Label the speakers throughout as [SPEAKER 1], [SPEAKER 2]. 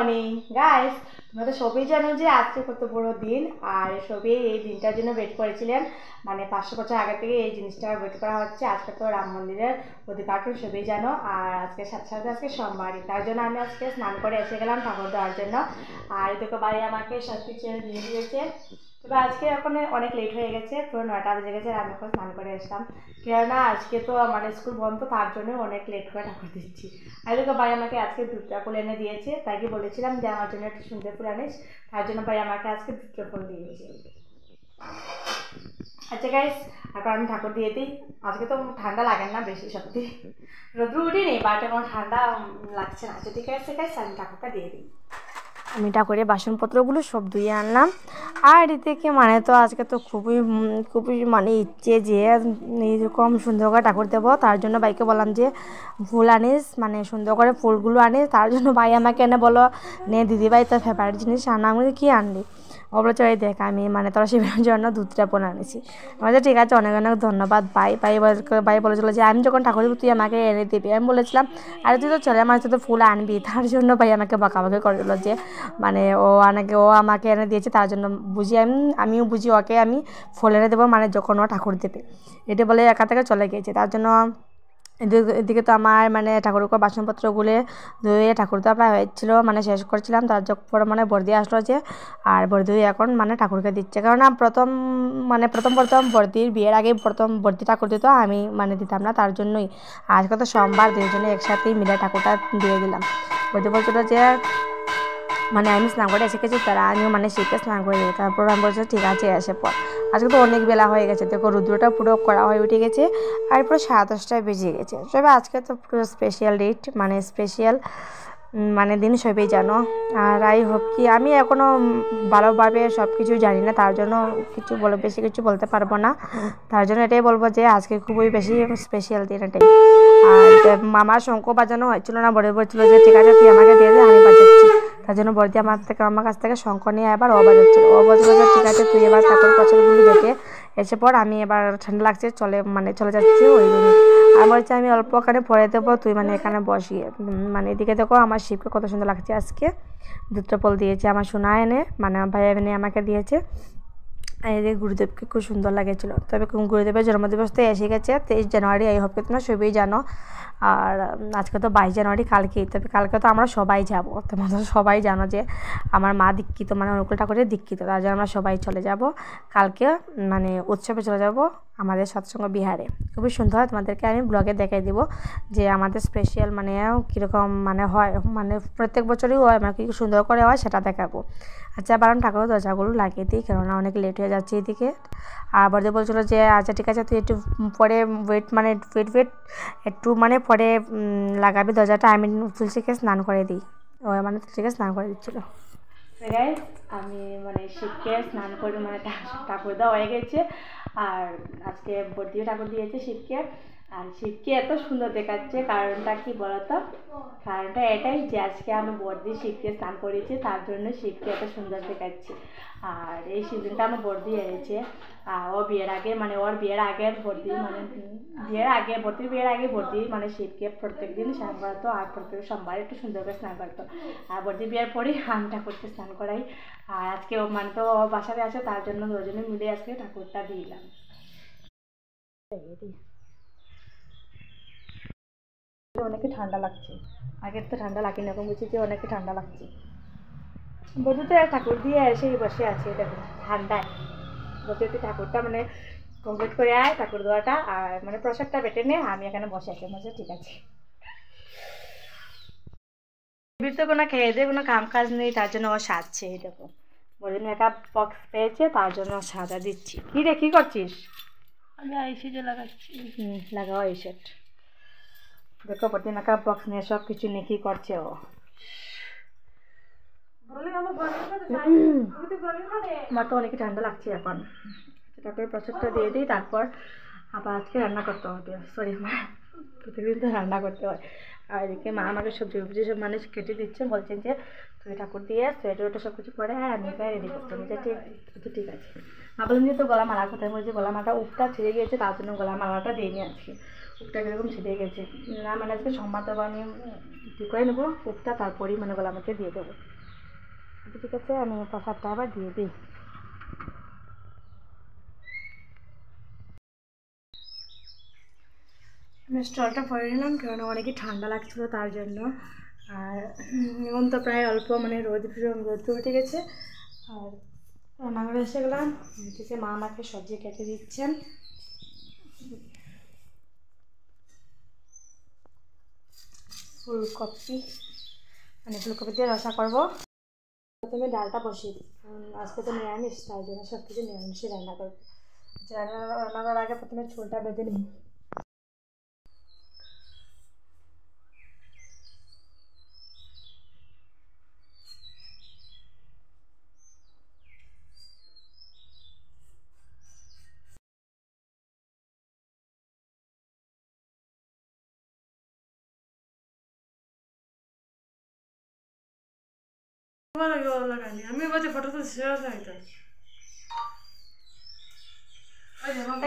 [SPEAKER 1] Morning guys, তোমরা তো সবই জানো যে আজকে কত বড় দিন। আর সবই এই দিনটার জন্য ওয়েট করেছিলেন, মানে 500 বছর আগে থেকে এই জিনিসটা ওয়েট করা হচ্ছে। আজকে তো রাম মন্দিরের উদ্ঘাটন সবই জানো। আর আজকে সাথে সাথে আজকে সোমবারই, তার জন্য আমি আজকে স্নান করে এসে গেলাম ঠাকুর দেওয়ার জন্য। আর এদিকে ভাই আমাকে সব কিছু দিয়ে দিয়েছে। তবে আজকে এখন অনেক লেট হয়ে গেছে, পুরো 9টা বেজে গেছে। আর আমি এখন স্নান করে আসলাম, কেননা আজকে তো মানে স্কুল বন্ধ, তার জন্য অনেক লেট করে ঠাকুর দিচ্ছি। আর দেখো ভাই আমাকে আজকে দুধটা ফুল এনে দিয়েছে, তাকে বলেছিলাম যে আমার জন্য একটু সুন্দর ফুল আনিস, তার জন্য ভাই আমাকে আজকে দুধটা ফুল দিয়েছে। আচ্ছা গাইস, এখন আমি ঠাকুর দিয়ে দিই। আজকে তো ঠান্ডা লাগে না বেশি, সত্যি রোদ্রু উঠিনি, বাট এখন ঠান্ডা লাগছে না। আচ্ছা ঠিক আছে গাইস, আমি ঠাকুরটা দিয়ে দিই। আমি ঠাকুরের বাসনপত্রগুলো সব ধুয়ে আনলাম। আর এদিকে মানে তো আজকে তো খুবই খুবই মানে ইচ্ছে যে এইরকম সুন্দর করে ঠাকুর দেবো, তার জন্য ভাইকে বললাম যে ফুল আনিস, মানে সুন্দর করে ফুলগুলো আনিস। তার জন্য ভাই আমাকে এনে বলো, নে দিদি ভাই তোর ফেভারিট জিনিস আনা। আমি কি আনলি? ও বলে চলে দেখ, আমি মানে তোর শিবের জন্য দুধটা পোনা আনেছি। আমাদের ঠিক আছে, অনেক অনেক ধন্যবাদ ভাই। ভাই বলেছিল যে আমি যখন ঠাকুর দেবো তুই আমাকে এনে দিবি। আমি বলেছিলাম আরে তুই তো চলে আমার তো ফুল আনবি। তার জন্য ভাই আমাকে বকাবকি করেছিল যে মানে ও আমাকে এনে দিয়েছে, তার জন্য বুঝি আমিও বুঝি ওকে আমি ফুল এনে দেবো, মানে যখন ও ঠাকুর দেবে। এটা বলে একা থেকে চলে গিয়েছে। তার জন্য এদিকে তো আমার মানে ঠাকুরকে বাসনপত্রগুলো ধুয়ে ঠাকুর দেওয়া প্রায় হয়েছিল, মানে শেষ করছিলাম। তার পরে মানে বর্দি আসলো যে, আর বর্দি এখন মানে ঠাকুরকে দিচ্ছে। কারণ প্রথম বর্দির বিয়ের আগে প্রথম বর্দি ঠাকুর দিত, আমি মানে দিতাম না, তার জন্যই আজকে তো সোমবার, দুজনে একসাথেই মিলে ঠাকুরটা দিয়ে দিলাম। বর্দি বলছিল যে মানে আমি স্নান করে এসে গেছি, তারা আমিও মানে শীতে স্নান করে দিই। তারপর আমি বলছি ঠিক আছে এসে পর। আজকে তো অনেক বেলা হয়ে গেছে, দেখো রুদ্রটা পুরো করা হয়ে উঠে গেছে, আর পুরো 10:30 বেজে গেছে। তবে আজকে তো পুরো স্পেশাল ডেট, মানে স্পেশাল মানে দিন সবই জানো। আর আই হোপ কি আমি এখনও ভালোভাবে সব কিছু জানি না, তার জন্য বেশি কিছু বলতে পারবো না। তার জন্য এটাই বলবো যে আজকে খুবই বেশি স্পেশাল দিন এটাই। আর মামার শঙ্খ বাজানো হয়েছিল না, বলছিল যে ঠিক আছে তুই আমাকে দিয়ে দে, আমি বাজাচ্ছি। তার জন্য বর্দি আমার কাছ থেকে শঙ্খ নিয়ে এবার ও বাজাচ্ছিল। ও বলছিল যে ঠিক আছে তুই এবার ঠাকুর পছন্দগুলি বেটে এসে পর, আমি এবার ঠান্ডা লাগছে চলে যাচ্ছি ওই রুমে। আর বলছে আমি অল্প ওখানে পরে দেবো, তুই মানে এখানে বসিয়ে। মানে এদিকে দেখো আমার শিবকে কত সুন্দর লাগছে আজকে। দুধটা ফল দিয়েছে আমার সোনা এনে, মানে ভাই এনে আমাকে দিয়েছে। আর এদিকে গুরুদেবকে খুব সুন্দর লাগেছিলো। তবে গুরুদেবের জন্মদিবস তো এসে গেছে 23 জানুয়ারি, এই হোপকে তোমরা সবই জানো। আর আজকে তো 22 জানুয়ারি, কালকেই। তবে কালকে তো আমরা সবাই যাব, তোমরা সবাই জানো যে আমার মা দীক্ষিত, মানে অনুকূল ঠাকুরের দীক্ষিত, তার জন্য আমরা সবাই চলে যাব কালকে, মানে উৎসবে চলে যাব আমাদের সৎসঙ্গ বিহারে। খুবই সুন্দর হয়, তোমাদেরকে আমি ব্লগে দেখাই দিব যে আমাদের স্পেশাল মানে কীরকম মানে হয়, মানে প্রত্যেক বছরই হয়, মানে কী সুন্দর করে হয় সেটা দেখাবো। আচ্ছা বারণ ঠাকুরের দরজাগুলো লাগিয়ে দিই, কেননা অনেক লেট হয়ে যাচ্ছে এদিকে। আর বড়দি বলছিলো যে আচ্ছা ঠিক আছে তুই একটু পরে ওয়েট একটু মানে পরে লাগাবি দরজাটা, আমি তুলসীকে স্নান করে দিই। ও মানে তুলসীকে স্নান করে দিচ্ছিলো। গাইস আমি মানে শিবকে স্নান করে মানে ঠাকুর দেওয়া হয়ে গেছে। আর আজকে বর্দিও ঠাকুর দিয়েছে শিবকে। আর শিবকে এত সুন্দর দেখাচ্ছে, কারণটা কি বলতো? কারণটা এটাই যে আজকে আমি বর্দি শিবকে স্নান করেছি, তার জন্য শিবকে এত সুন্দর দেখাচ্ছে। আর এই সিজনটা আমার বর্দি এনেছে। আর ও বিয়ের আগে মানে ওর বিয়ের আগের বর্দি, মানে বর্দির বিয়ের আগে বর্দি মানে শিবকে প্রত্যেক দিন স্নান করাতো, আর প্রত্যেক সোমবার একটু সুন্দর করে স্নান করতো। আর বর্দি বিয়ের পরেই আমি ঠাকুরকে স্নান করাই। আর আজকে ও মানে তো বাসাতে আছে, তার জন্য দুজনে মিলে আজকে ঠাকুরটা দিলাম। অনেকে ঠান্ডা লাগছে, আগের তো ঠান্ডা লাগে না, এখন বুঝছি যে অনেকে ঠান্ডা লাগছে। বলছি তো ঠাকুর দিয়ে এসেই বসে আছে দেখো ঠান্ডায়। বলছি তুই ঠাকুরটা মানে কমপ্লিট করে আয় ঠাকুর দেওয়াটা, আর মানে প্রসাদটা বেটে নে, আমি এখানে বসে আছি। বলছে ঠিক আছে। তো কোনো খেয়ে দিয়ে কোনো কাম কাজ নেই, তার জন্য ও সাজছে। এই দেখো বলে মেকআপ বক্স পেয়েছে, তার জন্য সাজা দিচ্ছি। কি রে কি করছিস? আমি আইশ্যাডো লাগাচ্ছি। লাগাও আইশ্যাডো। দেখো প্রতি মেকআপ বক্স নিয়ে সব কিছু নিয়ে কি করছে ও। আমার তো অনেক ঠান্ডা লাগছে এখন। তারপরে প্রসাদটা দিয়ে দিই, তারপর আবার আজকে রান্না করতে হবে। সরি মা, প্রতিদিন তো রান্না করতে হয়। আর এদিকে মা আমাকে সবজি সব মানে কেটে দিচ্ছে, বলছেন যে তুই ঠাকুর দিয়ে সোয়েটার সব কিছু করে হ্যাঁ আমি এখানে রেডি করতে হবে। ঠিক আছে। মা বললাম যে তো গলা মালা কোথায়? বলছি গলা মালাটা উঠটা ছিঁড়ে গিয়েছে, তার জন্য গলা মালাটা দিয়ে নিয়ে আজকে। উঠটা কীরকম ছিঁড়ে গেছে না, মানে আজকে সোমবার দেবো, আমি কী করে নেবো উঠটা, তারপরেই মানে গলা মাকে দিয়ে দেবো। ঠিক আছে, আমি প্রসাদটা আবার দিয়ে দিই। আমি স্টলটা পরে নিলাম, কারণ অনেকই ঠান্ডা লাগছিলো তার জন্য। আর এখন তো প্রায় অল্প মানে রোদ উঠে গেছে। আর রান্নাঘরে এসে গেলাম, এদিকে মা আমাকে সবজি কেটে দিচ্ছেন। ফুলকপি মানে ফুলকপি দিয়ে রসা করবো। প্রথমে ডালটা বসিয়ে দিই, কারণ আজকে তো নিরামিষ, তাই জন্য সব কিছু নিরামিষই রান্না করবো। রান্না করার আগে প্রথমে ঝোলটা বেঁধে নিই। আমি ফটো তো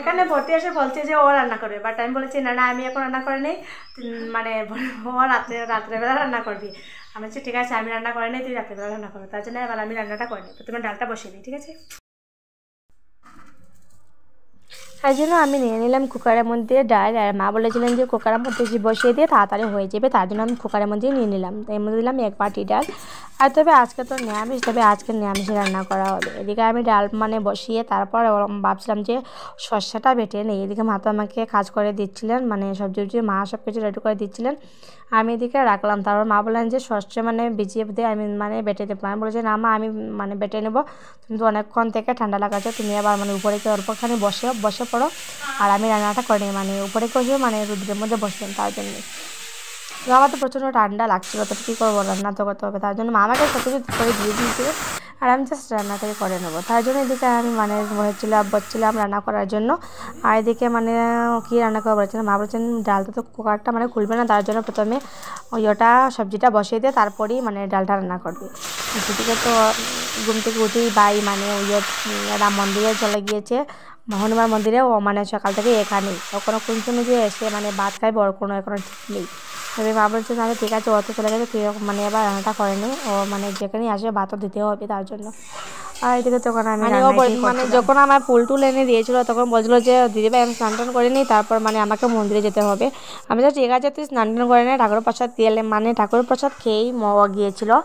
[SPEAKER 1] এখানে ভর্তি এসে বলছে যে ও রান্না করবে, বাট আমি বলেছি না না, আমি এখন রান্না করে নেই, মানে ও রাত্রেবেলা রান্না করবি। আমি বলছি ঠিক আছে, আমি রান্না করে নেই, তুই রাত্রেবেলা রান্না করবি। তার জন্য এবার আমি রান্নাটা করে নিই, প্রথমে ডালটা বসিয়ে দিই, ঠিক আছে। তাই জন্য আমি নিয়ে নিলাম কুকারের মধ্যে ডাল। আর মা বলেছিলেন যে কুকারের মধ্যে বসিয়ে দিয়ে তাড়াতাড়ি হয়ে যাবে, তার জন্য আমি কুকারের মধ্যেই নিয়ে নিলাম। এর মধ্যে দিলাম 1 বাটি ডাল। আর তবে আজকে তো নিরামিষ, তবে আজকে নিরামিষে রান্না করা হবে। এদিকে আমি ডাল মানে বসিয়ে তারপর ভাবছিলাম যে সর্ষেটা বেটে নেই। এদিকে মা তো আমাকে কাজ করে দিচ্ছিলেন, মানে সবজি মা সব কিছু রেডি করে দিচ্ছিলেন, আমি এদিকে রাখলাম। তারপর মা বললেন যে সর্ষে মানে ভিজিয়ে দিয়ে আমি মানে বেটে দেবো। আমি বলেছি না মা, আমি মানে বেটে নেবো, তুমি তো অনেকক্ষণ থেকে ঠান্ডা লাগাচ্ছ, তুমি আবার মানে উপরে অল্পখানি বসে পড়ো, আর আমি রান্নাটা করি। মানে উপরে বসে মানে রোদের মধ্যে বসলাম, তার জন্য। তো আমার তো প্রচণ্ড ঠান্ডা লাগছিলো, তো কী করবো, রান্না তো করতে হবে। তার জন্য মা আমাকে সব কিছু করে দিয়ে দিয়েছিল, আর আমি জাস্ট রান্নাটাই করে নেবো। তার জন্য এদিকে আমি মানে বসছিলাম রান্না করার জন্য। আর এদিকে মানে কী রান্না করে বলেছিলাম, মা বলছেন ডালটা তো কুকারটা মানে খুলবে না, তার জন্য প্রথমে ওটা সবজিটা বসিয়ে দিয়ে তারপরেই মানে ডালটা রান্না করবে। সেদিকে তো ঘুম থেকে উঠেই বাই মানে রাম মন্দিরে চলে গিয়েছে, হনুমান মন্দিরে। ও মানে সকাল থেকে এখানেই, কখনো কোন সময় যে এসে মানে ভাত খাইবে ওর কোনো এখনো ঠিক নেই। তবে মা বলছে তাহলে ঠিক আছে, ও তো চলে গেছে, তুই মানে এবার রান্নাটা করে নি। ও মানে যেখানেই আসবে ভাতও দিতে হবে, তার জন্য। আর এদিকে তখন আমি মানে যখন আমার ফুল টুল এনে দিয়েছিলো, তখন বলছিলো যে দিদিভাই আমি স্নান টান করে নিই, তারপর মানে আমাকে মন্দিরে যেতে হবে। আমি তো ঠিক আছে, তুই স্নান টান করে নে, ঠাকুর প্রসাদ দিলে মানে ঠাকুর প্রসাদ খেয়েই গিয়েছিলো।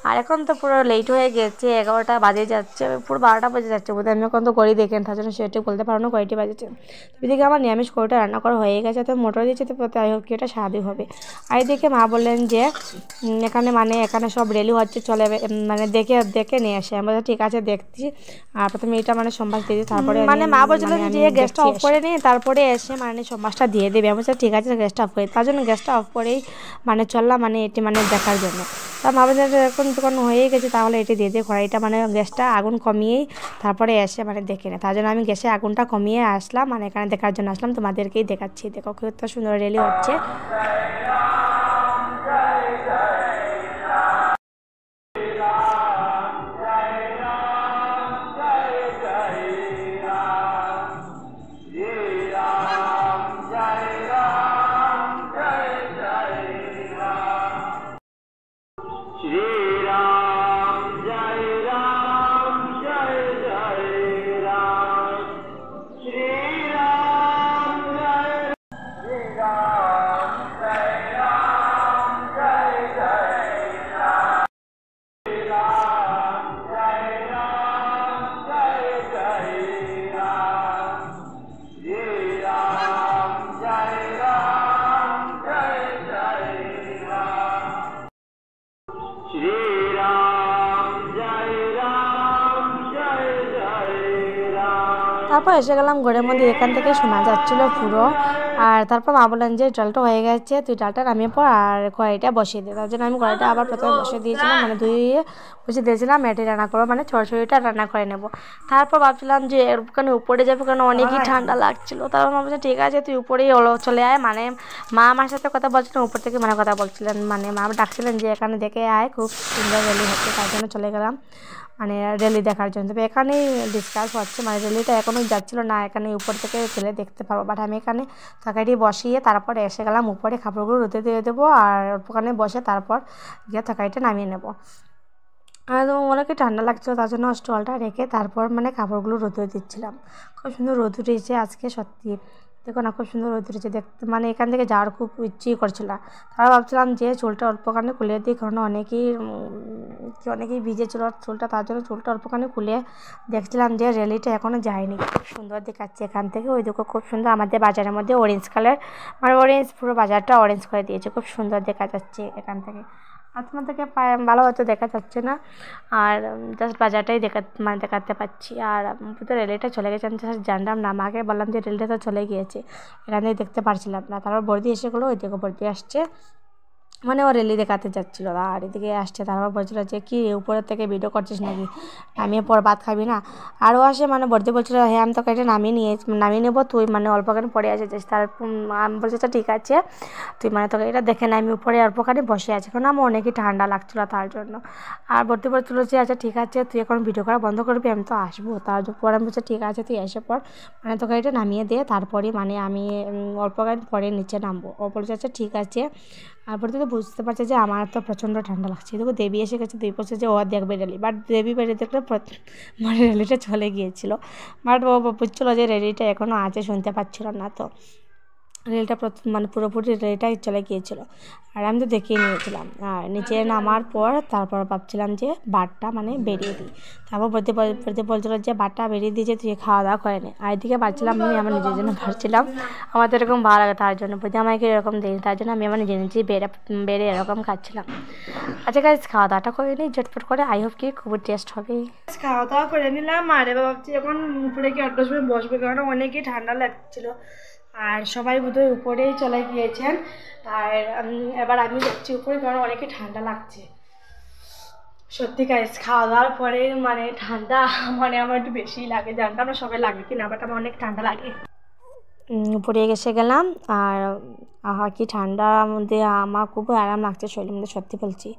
[SPEAKER 1] আর এখন তো পুরো লেট হয়ে গেছে, 11টা বাজে যাচ্ছে, পুরো 12টা বাজে যাচ্ছে বোধহয়। আমি এখন তো করেই দেখেন, তার জন্য সেটা বলতে পারো না কয়টি বাজেছে। এদিকে আমার নিরামিষ কড়াইটা রান্না করা হয়ে গেছে, তো মোটর দিয়েছে, তো তাই হোক কি এটা স্বাভাবিক হবে। আর এদিকে মা বললেন যে এখানে সব রেলি হচ্ছে, চলে মানে দেখে নিয়ে আসে। আমরা ঠিক আছে দেখছি। আর প্রথমে এটা মানে সম্বাস দিয়ে দিই, তারপরে মানে মা বলছিল যে গ্যাসটা অফ করে নিই, তারপরে এসে মানে সম্বাসটা দিয়ে দেবে। আমি বলছি ঠিক আছে, গ্যাসটা অফ করে, তার জন্য গ্যাসটা অফ করেই মানে চললাম মানে এটি মানে দেখার জন্য। তা মা বলছে এখন যখন হয়েই গেছে, তাহলে এটি দিয়ে দিয়ে কড়াইটা মানে গ্যাসটা আগুন কমিয়েই তারপরে এসে মানে দেখে নেয়। তার জন্য আমি গ্যাসে আগুনটা কমিয়ে আসলাম, মানে এখানে দেখার জন্য আসলাম, তোমাদেরকেই দেখাচ্ছি। দেখো কত সুন্দর রেলি হচ্ছে। তারপর এসে গেলাম ঘরের মধ্যে, এখান থেকে শোনা যাচ্ছিলো পুরো। আর তারপর মা বললেন যে ডালটা হয়ে গেছে, তুই ডালটা নামিয়ে পর আর কড়াইটা বসিয়ে দে। তার জন্য আমি কড়াইটা আবার প্রথমে বসিয়ে দিয়েছিলাম, মানে ধুয়ে বসিয়ে দিয়েছিলাম, এটি রান্না করবো মানে ছড়াছড়িটা রান্না করে নেবো। তারপর ভাবছিলাম যে ওখানে উপরে যাবো, কারণ অনেকই ঠান্ডা লাগছিলো। তারপর মা বলছে ঠিক আছে, তুই উপরেই চলে আয়। মানে মা আমার সাথে কথা বলছিলেন, উপর থেকে মানে কথা বলছিলেন, মানে মা ডাকছিলেন যে এখানে দেখে আয়, খুব সুন্দর রেলি হচ্ছে। তার জন্য চলে গেলাম মানে রেলি দেখার জন্য। তবে এখানেই ডিসকাস হচ্ছে, মানে রেলিটা এখনও যাচ্ছিলো না, এখানে উপর থেকে গেলে দেখতে পারবো। বাট আমি এখানে তরকারিটি বসিয়ে তারপরে এসে গেলাম উপরে, কাপড়গুলো রোদে দিয়ে দেবো, আর ওখানে বসে তারপর গিয়ে তরকারিটা নামিয়ে নেব। আর অনেকই ঠান্ডা লাগছিলো, তার জন্য স্টলটা রেখে তারপর মানে কাপড়গুলো রোদে দিচ্ছিলাম। খুব সুন্দর রোদ উঠেছে আজকে, সত্যি দেখো না খুব সুন্দর রোদ উঠেছে দেখতে, মানে এখান থেকে যাওয়ার খুব ইচ্ছেই করছিল। তারা ভাবছিলাম যে চুলটা অল্পখানি খুলে দিই, কারণ অনেকেই ভিজেছিল চুলটা, তার জন্য চুলটা অল্পখানি খুলে দেখছিলাম যে র্যালিটা এখনও যায়নি। খুব সুন্দর দেখাচ্ছে এখান থেকে, ওই দিকে খুব সুন্দর। আমাদের বাজারের মধ্যে অরেঞ্জ কালার, মানে অরেঞ্জ, পুরো বাজারটা অরেঞ্জ করে দিয়েছে, খুব সুন্দর দেখা যাচ্ছে এখান থেকে। আপনার থেকে ভালো হয়তো দেখা যাচ্ছে না, আর জাস্ট বাজারটাই দেখাতে পাচ্ছি। আর তো রেলটা চলে গেছে, আমি জাস্ট জানলাম না, মাকে বললাম যে রেলটা তো চলে গিয়েছে, এখান থেকে দেখতে পারছিলাম না। তারপর বর্দি এসে গেলো, ওই দিকে বর্দি আসছে, মানে ও রেলি দেখাতে যাচ্ছিলো, আর এদিকে আসছে। তারপর বলছিল যে কি উপরের থেকে ভিডিও করছিস নাকি, নামিয়ে পর ভাত খাবি না। আরও আসে, মানে বর্দি বলছিল হ্যাঁ আমি তোকে এটা নামিয়ে নেবো, তুই মানে অল্পখানি পরে আসেছিস। তার আমি বলছি আচ্ছা ঠিক আছে, তুই মানে তোকে এটা দেখে না, আমি উপরে অল্পখানি বসে আছি, কারণ আমার অনেকই ঠান্ডা লাগছিলো তার জন্য। আর বর্দি বলছিল যে আচ্ছা ঠিক আছে, তুই এখন ভিডিও করা বন্ধ করবি, আমি তো আসবো। তারপর আমি বলছি ঠিক আছে তুই এসে পর, মানে তোকে এটা নামিয়ে দে, তারপরে মানে আমি অল্পখানি পরে নিচে নামবো। ও বলছে আচ্ছা ঠিক আছে। তারপর তো বুঝতে পারছে যে আমার তো প্রচণ্ড ঠান্ডা লাগছে। দেখো দেবী এসে গেছে, দেবী বলছে যে ও দেখবে র্যালি, বাট দেবী বেরিয়ে দেখলে মানে র্যালিটা চলে গিয়েছিলো। বাট ও বুঝছিলো যে র্যালিটা এখনও আছে, শুনতে পাচ্ছিল না, তো রেলটা মানে পুরোপুরি রেলটাই চলে গিয়েছিলো। আর আমি তো দেখিয়ে নিয়েছিলাম। আর নিচে নামার পর তারপর ভাবছিলাম যে বারটা মানে বেরিয়ে দিই। তারপর বলতে বলছিলো যে বারটা বেরিয়ে দিয়েছে, তুই খাওয়া দাওয়া করে নে। আর এদিকে বাড়ছিলাম আমি আমার নিজের জন্য ভাবছিলাম, আমার তো এরকম ভালো লাগে, তার জন্য বলতে আমাকে এরকম দিই, তার জন্য আমি আমার নিজেই বেড়ে এরকম খাচ্ছিলাম। আচ্ছা গাইস, খাওয়া দাওয়াটা করে নিই ঝটপট করে, আই হোপ কি খুবই টেস্ট হবে। খাওয়া দাওয়া করে নিলাম, আর এবার ভাবছি এখন উপরে কি আটটার সময় বসবে, কারণ অনেকই ঠান্ডা লাগছিলো। আর সবাই বোধহয় উপরেই চলে গিয়েছেন, আর এবার আমি যাচ্ছি উপরে, কারণ অনেকই ঠান্ডা লাগছে। সত্যি গাইস, খাওয়া দাওয়ার পরে মানে ঠান্ডা মানে আমার একটু বেশিই লাগে, জানতাম না সবাই লাগে কি না, বাট আমার অনেক ঠান্ডা লাগে। উপরে এসে গেলাম, আর আহা কি ঠান্ডার মধ্যে আমার খুবই আরাম লাগছে শরীরের মধ্যে, সত্যি বলছি।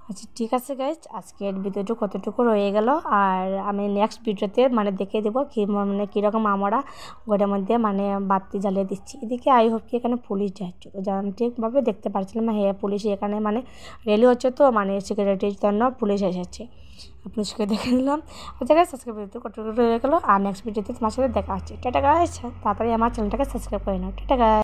[SPEAKER 1] আচ্ছা ঠিক আছে গাইজ, আজকের ভিডিওটা কতটুকু রয়ে গেল, আর আমি নেক্সট ভিডিওতে মানে দেখিয়ে দেবো কি মানে কীরকম আমরা ঘরের মধ্যে মানে বাতি জ্বালিয়ে দিচ্ছি। এদিকে আই হোপ কি এখানে পুলিশ যাচ্ছিলো, আমি ঠিকভাবে দেখতে পাচ্ছিলাম না। হ্যাঁ পুলিশ এখানে মানে রেলি হচ্ছে, তো মানে সিকিউরিটির জন্য পুলিশ এসেছে, আপনি সেটা দেখে নিলাম। আচ্ছা গাইজ, আজকের ভিডিও কতটুকু রয়ে গেলো, আর নেক্সট ভিডিওতে তোমার সাথে দেখা হচ্ছে। টাটা গাইজ, তাড়াতাড়ি আমার চ্যানেলটাকে সাবস্ক্রাইব করে নাও। Tata guys.